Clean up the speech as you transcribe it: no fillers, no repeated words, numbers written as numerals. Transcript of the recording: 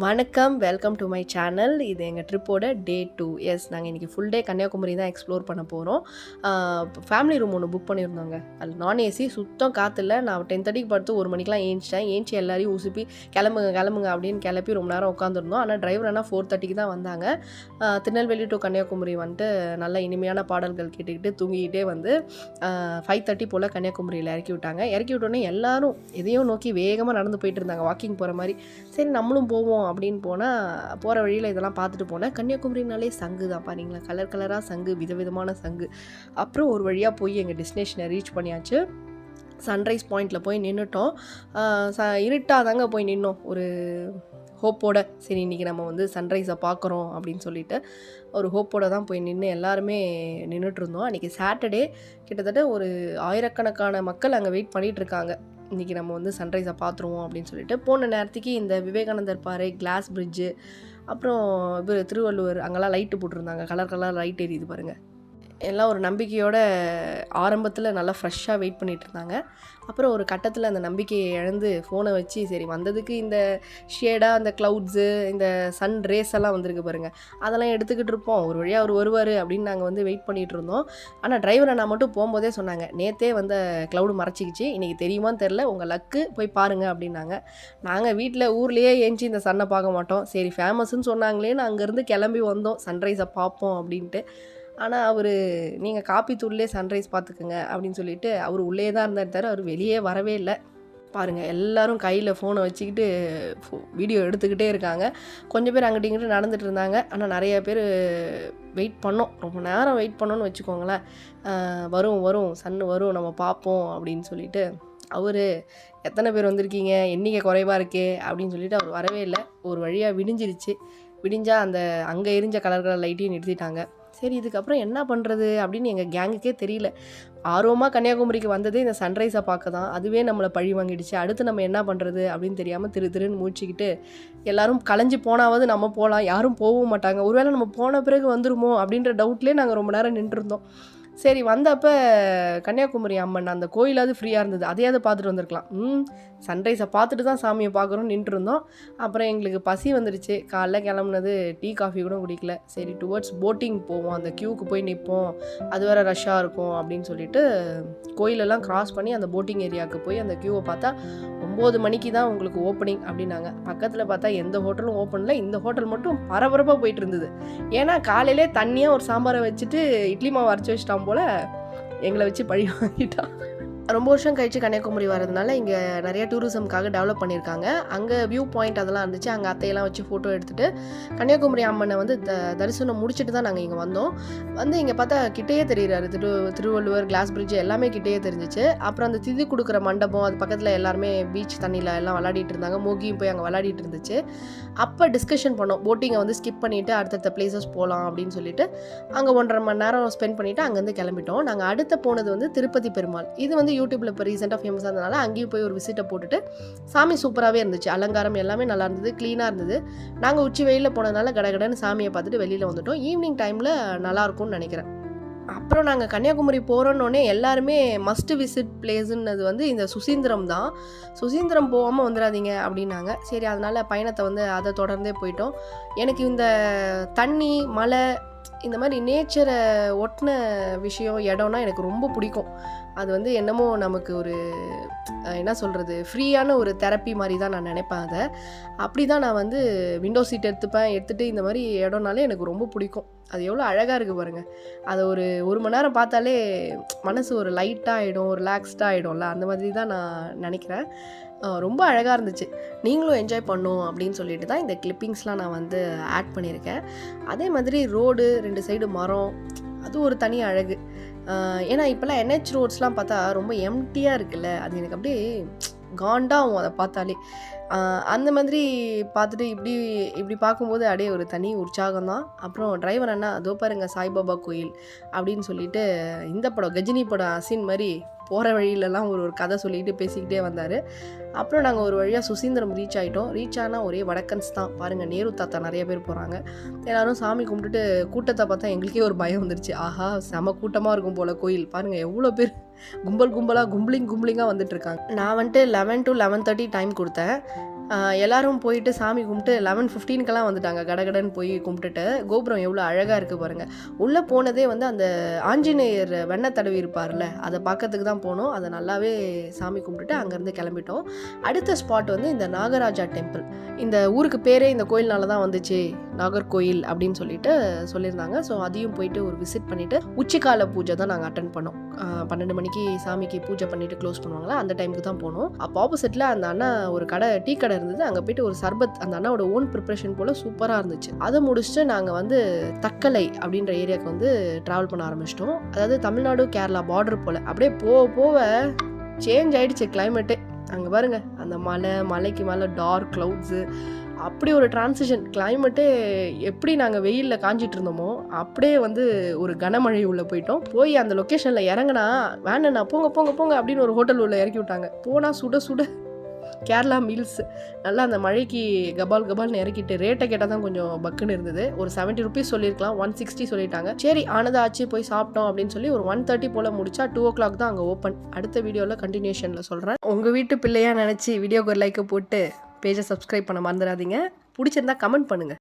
வணக்கம், welcome to my channel. இது எங்கள் ட்ரிப்போட டே 2. நாங்கள் இன்றைக்கி ஃபுல் டே கன்னியாகுமரி தான் எக்ஸ்ப்ளோர் பண்ண போகிறோம். ஃபேமிலி ரூம் ஒன்று புக் பண்ணியிருந்தோங்க. அது நான் ஏசி, சுத்தம் காற்றுல. நான் 10:30க்கு படுத்து 1 மணிக்கெலாம் ஏஞ்சி எல்லாரையும் உசுப்பி கிளம்புங்க அப்படின்னு கிளப்பி ரொம்ப நேரம் உட்காந்துருந்தோம். ஆனால் டிரைவர் ஆனால் 4:30க்கு தான் வந்தாங்க. திருநெல்வேலி டு கன்னியாகுமரி வந்துட்டு நல்ல இனிமையான பாடல்கள் கேட்டுக்கிட்டு தூங்கிக்கிட்டே வந்து 5:30 போல் கன்னியாகுமரியில் இறக்கி விட்டாங்க. இறக்கி விட்டோன்னே எல்லோரும் எதையும் நோக்கி வேகமாக நடந்து போயிட்டு இருந்தாங்க, வாக்கிங் போகிற மாதிரி. சரி நம்மளும் போவோம் அப்படின்னு போகிற வழியில் இதெல்லாம் பார்த்துட்டு போனேன். கன்னியாகுமரினாலே சங்கு தான் பாருங்களா, கலர் கலராக சங்கு, விதவிதமான சங்கு. அப்புறம் ஒரு வழியாக போய் எங்கள் டெஸ்டினேஷனை ரீச் பண்ணியாச்சு. சன்ரைஸ் பாயிண்டில் போய் நின்றுட்டோம். இருட்டாதாங்க போய் நின்னோம், ஒரு ஹோப்போட. சரி இன்றைக்கி நம்ம வந்து சன்ரைஸை பார்க்குறோம் அப்படின்னு சொல்லிட்டு ஒரு ஹோப்போடு தான் போய் நின்று எல்லாருமே நின்றுட்டுருந்தோம். அன்றைக்கி சாட்டர்டே, கிட்டத்தட்ட ஒரு ஆயிரக்கணக்கான மக்கள் அங்கே வெயிட் பண்ணிகிட்ருக்காங்க. இன்றைக்கி நம்ம வந்து சன்ரைஸை பார்த்துருவோம் அப்படின்னு சொல்லிட்டு போன நேரத்துக்கு இந்த விவேகானந்தர் பாறை, கிளாஸ் பிரிட்ஜு, அப்புறம் திருவள்ளுவர் அங்கெல்லாம் லைட்டு போட்டிருந்தாங்க, கலர் கலர் லைட் எரியுது பாருங்கள். எல்லாம் ஒரு நம்பிக்கையோட ஆரம்பத்தில் நல்லா ஃப்ரெஷ்ஷாக வெயிட் பண்ணிகிட்டு இருந்தாங்க. அப்புறம் ஒரு கட்டத்தில் அந்த நம்பிக்கையை இழந்து ஃபோனை வச்சு சரி வந்ததுக்கு இந்த ஷேடாக அந்த க்ளவுட்ஸு, இந்த சன் ரேஸ் எல்லாம் வந்திருக்கு பாருங்கள், அதெல்லாம் எடுத்துக்கிட்டு இருப்போம், ஒரு வழியாக அவர் வருவார் அப்படின்னு நாங்கள் வந்து வெயிட் பண்ணிகிட்டு இருந்தோம். ஆனால் டிரைவரை நான் மட்டும் போகும்போதே சொன்னாங்க, நேற்றே வந்த க்ளவுடு மறைச்சிக்கிச்சு, இன்றைக்கி தெரியுமான்னு தெரில, உங்கள் லக்கு போய் பாருங்கள் அப்படின்னாங்க. நாங்கள் வீட்டில் ஊர்லேயே ஏஞ்சி இந்த சன்னை பார்க்க மாட்டோம், சரி ஃபேமஸ்ன்னு சொன்னாங்களேன்னு அங்கேருந்து கிளம்பி வந்தோம் சன்ரைஸை பார்ப்போம் அப்படின்ட்டு. ஆனால் அவர் நீங்கள் காப்பி தூள்லே சன்ரைஸ் பார்த்துக்குங்க அப்படின்னு சொல்லிட்டு அவர் உள்ளே தான் இருந்தார், அவர் வெளியே வரவே இல்லை. பாருங்கள், எல்லோரும் கையில் ஃபோனை வச்சுக்கிட்டு வீடியோ எடுத்துக்கிட்டே இருக்காங்க. கொஞ்சம் பேர் அங்கிட்டு இங்கிட்டு நடந்துகிட்டு இருந்தாங்க. ஆனால் நிறைய பேர் வெயிட் பண்ணோம், ரொம்ப நேரம் வெயிட் பண்ணோன்னு வச்சுக்கோங்களேன். வரும் சன்னு வரும், நம்ம பார்ப்போம் அப்படின்னு சொல்லிட்டு. அவர் எத்தனை பேர் வந்திருக்கீங்க, எண்ணிக்கை குறைவாக இருக்கே அப்படின்னு சொல்லிட்டு அவர் வரவே இல்லை. ஒரு வழியாக விடிஞ்சிருச்சு. விடிஞ்சால் அந்த அங்கே எரிஞ்ச கலர் கலர் லைட்டையும் நிறுத்திட்டாங்க. சரி இதுக்கப்புறம் என்ன பண்ணுறது அப்படின்னு எங்கள் கேங்குக்கே தெரியல. ஆர்வமாக கன்னியாகுமரிக்கு வந்ததே இந்த சன்ரைஸை பார்க்க தான், அதுவே நம்மளை பழி வாங்கிடுச்சு. அடுத்து நம்ம என்ன பண்ணுறது அப்படின்னு தெரியாமல் திருன்னு மூழ்ச்சிக்கிட்டு எல்லோரும் கலைஞ்சி போனாவது நம்ம போகலாம், யாரும் போகவும் மாட்டாங்க. ஒருவேளை நம்ம போன பிறகு வந்துருமோ அப்படின்ற டவுட்லேயே நாங்கள் ரொம்ப நேரம் நின்றுருந்தோம். சரி வந்தப்போ கன்னியாகுமரி அம்மன் அந்த கோயிலாவது ஃப்ரீயாக இருந்தது, அதையாவது பார்த்துட்டு வந்திருக்கலாம். சன்ரைஸை பார்த்துட்டு தான் சாமியை பார்க்குறோன்னு நின்றுருந்தோம். அப்புறம் எங்களுக்கு பசி வந்துடுச்சு. காலைல கிளம்புனது டீ காஃபி கூட குடிக்கல. சரி டுவர்ட்ஸ் போட்டிங் போவோம், அந்த க்யூவுக்கு போய் நிற்போம், அது வேறு ரஷ்ஷாக இருக்கும் அப்படின்னு சொல்லிட்டு கோயிலெல்லாம் க்ராஸ் பண்ணி அந்த போட்டிங் ஏரியாவுக்கு போய் அந்த க்யூவை பார்த்தா 9 மணிக்கு தான் உங்களுக்கு ஓப்பனிங் அப்படின்னாங்க. பக்கத்தில் பார்த்தா எந்த ஹோட்டலும் ஓப்பனில், இந்த ஹோட்டல் மட்டும் பரபரப்பாக போயிட்டு இருந்தது. ஏன்னா காலையிலே தண்ணியாக ஒரு சாம்பாரை வச்சுட்டு இட்லி மாவு அரைச்சி வச்சிட்டான் போல், எங்களை வச்சு பழி வாங்கிட்டான். ரொம்ப வருஷம் கழிச்சு கன்னியாகுமரி வரதுனால இங்கே நிறைய டூரிசம்காக டெவலப் பண்ணியிருக்காங்க. அங்கே வியூ பாயிண்ட் அதெல்லாம் இருந்துச்சு. அங்கே அத்தையெல்லாம் வச்சு ஃபோட்டோ எடுத்துகிட்டு கன்னியாகுமரி அம்மனை வந்து தரிசனம் முடிச்சுட்டு தான் நாங்கள் இங்கே வந்தோம். வந்து இங்கே பார்த்தா கிட்டேயே தெரிகிறாரு திருவள்ளுவர், கிளாஸ் பிரிட்ஜ் எல்லாமே கிட்டேயே தெரிஞ்சிச்சு. அப்புறம் அந்த திதி கொடுக்குற மண்டபம், அது பக்கத்தில் எல்லாருமே பீச் தண்ணியில் எல்லாம் விளையாடிட்டு இருந்தாங்க. மோகியும் போய் அங்கே விளையாடிட்டு இருந்துச்சு. அப்போ டிஸ்கஷன் பண்ணோம், போட்டிங்கை வந்து ஸ்கிப் பண்ணிவிட்டு அடுத்தடுத்த பிளேசஸ் போகலாம் அப்படின்னு சொல்லிட்டு அங்கே 1.5 மணி நேரம் ஸ்பெண்ட் பண்ணிவிட்டு அங்கேருந்து கிளம்பிட்டோம். நாங்கள் அடுத்த போனது வந்து திருப்பதி பெருமாள். இது வந்து யூடியூப்பில் இப்போ ரீசெண்டாக ஃபேமஸாக இருந்ததுனால அங்கேயும் போய் ஒரு விசிட்டை போட்டுட்டு சாமி சூப்பராகவே இருந்துச்சு. அலங்காரம் எல்லாமே நல்லா இருந்தது, க்ளீனாக இருந்தது. நாங்கள் உச்சி வெயிலில் போனதுனால கடகடன்னு சாமியை பார்த்துட்டு வெளியில் வந்துட்டோம். ஈவினிங் டைமில் நல்லாயிருக்கும்னு நினைக்கிறேன். அப்புறம் நாங்கள் கன்னியாகுமரி போகிறோன்னே எல்லாருமே மஸ்ட் விசிட் பிளேஸுன்னது வந்து இந்த சுசீந்திரம் தான். சுசீந்திரம் போகாமல் வந்துடாதீங்க அப்படின்னாங்க. சரி அதனால் பயணத்தை வந்து அதை தொடர்ந்தே போயிட்டோம். எனக்கு இந்த தண்ணி, மலை, இந்த மாதிரி நேச்சரை ஒட்டின விஷயம், இடம்னா எனக்கு ரொம்ப பிடிக்கும். அது வந்து என்னமோ நமக்கு ஒரு என்ன சொல்கிறது, ஃப்ரீயான ஒரு தெரப்பி மாதிரி தான் நான் நினைப்பேன். அதை அப்படி தான் நான் வந்து விண்டோ சீட் எடுத்துகிட்டு இந்த மாதிரி இடம்னாலே எனக்கு ரொம்ப பிடிக்கும். அது எவ்வளோ அழகாக இருக்குது பாருங்கள். அதை ஒரு மணி நேரம் பார்த்தாலே மனசு ஒரு லைட்டாக ஆகிடும், ஒரு ரிலாக்ஸ்டாக ஆகிடும்ல, அந்த மாதிரி தான் நான் நினைக்கிறேன். ரொம்ப அழகாக இருந்துச்சு. நீங்களும் என்ஜாய் பண்ணும் அப்படின்னு சொல்லிட்டு தான் இந்த கிளிப்பிங்ஸ்லாம் நான் வந்து ஆட் பண்ணியிருக்கேன். அதே மாதிரி ரோடு 2 சைடு மரம், அது ஒரு தனி அழகு. ஏன்னா இப்போல்லாம் NH ரோட்ஸ்லாம் பார்த்தா ரொம்ப எம்டியாக இருக்குல்ல, அது எனக்கு அப்படியே காண்டாகும் அதை பார்த்தாலே. அந்த மாதிரி பார்த்துட்டு இப்படி பார்க்கும்போது அப்படியே ஒரு தனி உற்சாகம் தான். அப்புறம் டிரைவர் அண்ணா அதோ பாருங்க சாய்பாபா கோயில் அப்படின்னு சொல்லிட்டு இந்த படம் கஜினி படம் அசின் மாதிரி போகிற வழியிலலாம் ஒரு கதை சொல்லிக்கிட்டு பேசிக்கிட்டே வந்தார். அப்புறம் நாங்கள் ஒரு வழியாக சுசீந்திரம் ரீச் ஆகிட்டோம். ரீச் ஆனால் ஒரே வடக்கன்ஸ் தான் பாருங்கள். நேரு தாத்தா நிறைய பேர் போகிறாங்க. எல்லோரும் சாமி கும்பிட்டுட்டு கூட்டத்தை பார்த்தா எங்களுக்கே ஒரு பயம் வந்துருச்சு. ஆஹா செம கூட்டமாக இருக்கும் போல் கோயில், பாருங்கள் எவ்வளோ பேர் கும்பலாக கும்பலிங்காக வந்துட்டுருக்காங்க. நான் வந்துட்டு 11 to 11:30 டைம் கொடுத்தேன். எல்லாரும் போயிட்டு சாமி கும்பிட்டு 11:15க்கெல்லாம் வந்துட்டாங்க. கடகடன்னு போய் கும்பிட்டுட்டு கோபுரம் எவ்வளோ அழகாக இருக்குது பாருங்கள். உள்ளே போனதே வந்து அந்த ஆஞ்சநேயர் வெண்ணெய் தடவி இருப்பார்ல, அதை பார்க்கறதுக்கு தான் போனோம். அதை நல்லாவே சாமி கும்பிட்டுட்டு அங்கேருந்து கிளம்பிட்டோம். அடுத்த ஸ்பாட் வந்து இந்த நாகராஜா டெம்பிள். இந்த ஊருக்கு பேரே இந்த கோயில்னால தான் வந்துச்சு, நாகர்கோயில் அப்படின்னு சொல்லியிருந்தாங்க. ஸோ அதையும் போயிட்டு ஒரு விசிட் பண்ணிவிட்டு உச்சிக்கால பூஜை தான் நாங்கள் அட்டன் பண்ணோம். 12 மணிக்கு சாமிக்கு பூஜை பண்ணிவிட்டு க்ளோஸ் பண்ணுவாங்களா, அந்த டைமுக்கு தான் போனோம். அப்போ ஆப்போசிட்டில் அந்த அண்ணா ஒரு டீ கடை இருந்தது. அங்கே போயிட்டு ஒரு சர்பத், அந்த அண்ணாவோட ஓன் ப்ரிப்ரேஷன் போல் சூப்பராக இருந்துச்சு. அதை முடிச்சுட்டு நாங்கள் வந்து தக்கலை அப்படின்ற ஏரியாவுக்கு வந்து ட்ராவல் பண்ண ஆரம்பிச்சிட்டோம். அதாவது தமிழ்நாடு கேரளா பார்டர் போல். அப்படியே போக சேஞ்ச் ஆகிடுச்சு கிளைமேட்டே. அங்கே பாருங்க, அந்த மலைக்கு மேலே டார்க் க்ளவுட்ஸு, அப்படி ஒரு டிரான்சிஷன். கிளைமேட்டே எப்படி நாங்கள் வெயிலில் காஞ்சிட்டு இருந்தோமோ அப்படியே வந்து ஒரு கனமழை உள்ளே போயிட்டோம். போய் அந்த லொக்கேஷனில் இறங்கினா வேணா போங்க அப்படின்னு ஒரு ஹோட்டல் உள்ள இறக்கி விட்டாங்க. போனால் சுட கேரளா மீல்ஸ் நல்லா அந்த மழைக்கு கபால்னு இறக்கிட்டு ரேட்டை கேட்டால் தான் கொஞ்சம் பக்குன்னு இருந்தது. ஒரு 70 rupees சொல்லியிருக்கலாம், 160 சொல்லிட்டாங்க. சரி ஆனதாச்சு போய் சாப்பிட்டோம் அப்படின்னு சொல்லி ஒரு 1:30 போல் முடிச்சா 2 o'clock தான் அங்கே ஓப்பன். அடுத்த வீடியோவில் கண்டினியூஷனில் சொல்கிறேன். உங்கள் வீட்டு பிள்ளையாக நினச்சி வீடியோக்கு ஒரு லைக்கை போட்டு பேஜை சப்ஸ்கிரைப் பண்ண மறந்துடாதீங்க. பிடிச்சிருந்தா கமெண்ட் பண்ணுங்கள்.